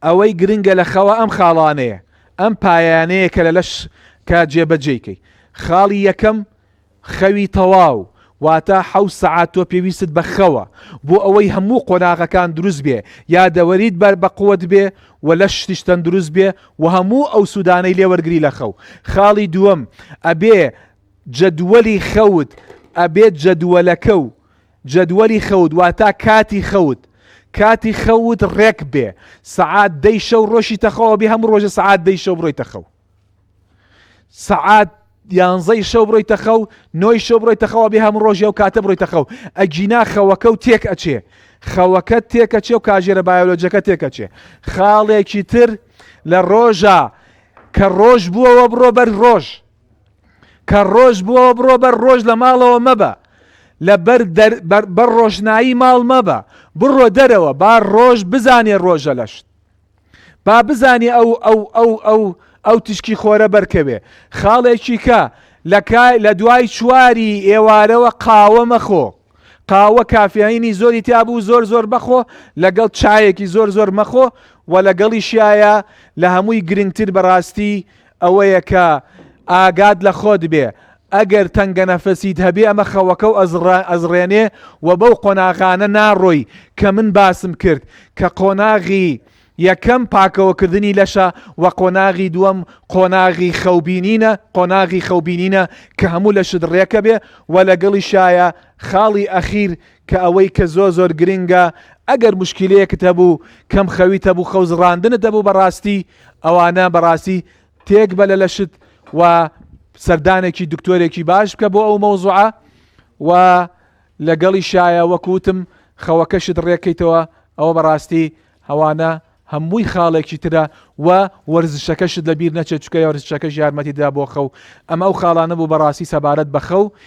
ئەوەی گرنگە لە خەوە ئەم خاڵانەیە، ئەم پایانەیە کە لە لەش کا جێبەجێکەی. خاڵی یەکەم خەوی تەواو، واتە 7 سەعات تۆ پێویست بە خەوە بۆ ئەوەی هەموو قۆناغەکان دروست بێ، یا دەوەریت بە قووەت بێ و لە شتیشتەن دروست بێ و هەموو ئەو سوودانەی لێوەرگری لە خەو. خاڵی دووەم ئەبێ جەدوەلی خەوت، ئەبێت جەدوەلەکە و جەدوەلی خەوت واتە کاتی خەوت ڕێک بێ. سەعات 10 شەو ڕۆژی تەخەوە بێ، هەموو ڕۆژە سەعات 10 شەو بڕۆیتە خەو، سەعات 11 شەو بڕۆیتە خەو، 9 شەو بڕۆیتە خەوە بێ، هەموو ڕۆژی ئەو کاتە بڕۆیتە خەو. ئەگینا خەوەکە و تێک ئەچێ، خەوەکە تێکەچێ و کاژێرە بایۆلۆجیەکە تێکەچێ. خاڵێکی تر لە ڕۆژە کە ڕۆژ بووەوە بڕۆ بەر ڕۆژ، کە ڕۆژ بووەوە بڕۆ بەر ڕۆژ، لە ماڵەوە مەبە، لە بەر ڕۆژنایی ماڵ مەبە، بڕۆ دەرەوە، با ڕۆژ بزانێ ڕۆژە لەشت، با بزانێ ئەو تشکی خۆرە بەرکەوێ. خاڵێکی کە لە دوای چواری ئێوارەوە قاوە مەخۆ، قاوە کافیینی زۆری تیابوو زۆر بەخۆ، لەگەڵ چایەکی زۆر مەخۆ، و لەگەڵی شایە لە هەمووی گرنگتر بەڕاستی ئەوەیە کە ئاگاد لە خۆت بێ. ئەگەر تەنگە نەفەسیت هەبێ ئەمە خەوەکە و ئەزڕێنێ و بەو قۆناغانە ناڕۆی کە من باسم کرد، کە قۆناغی یەکەم پاکەوەکردنی لەشە و قۆناغی دووەم قۆناغی خەوبینینە کە هەموو لە شت ڕێکە بێ. و لەگەڵی شایە خاڵی ئەخیر کە ئەوەی کە زۆر گرنگە، ئەگەر مشکلەیەکت هەبوو کەم خەویت هەبوو، خەوزڕاندنت هەبوو، بەڕاستی ئەوانە بەڕاستی تێک بەلە لە شت و سەردانێکی دکتۆرێکی باش بکە بۆ ئەو مەوزوعە. و لەگەڵی شایە وەکوتم خەوەکەشت ڕێکەیتەوە، ئەوە بەڕاستی ئەوانە هەمووی خاڵێکی ترە و وەرزشەکەشت لەبیر نەچێت، چکە وەرزشەکەش یارمەتیدا بۆ خەو. ئەمە ئەو خاڵانە بوو بەڕاستی سەبارەت بە خەو.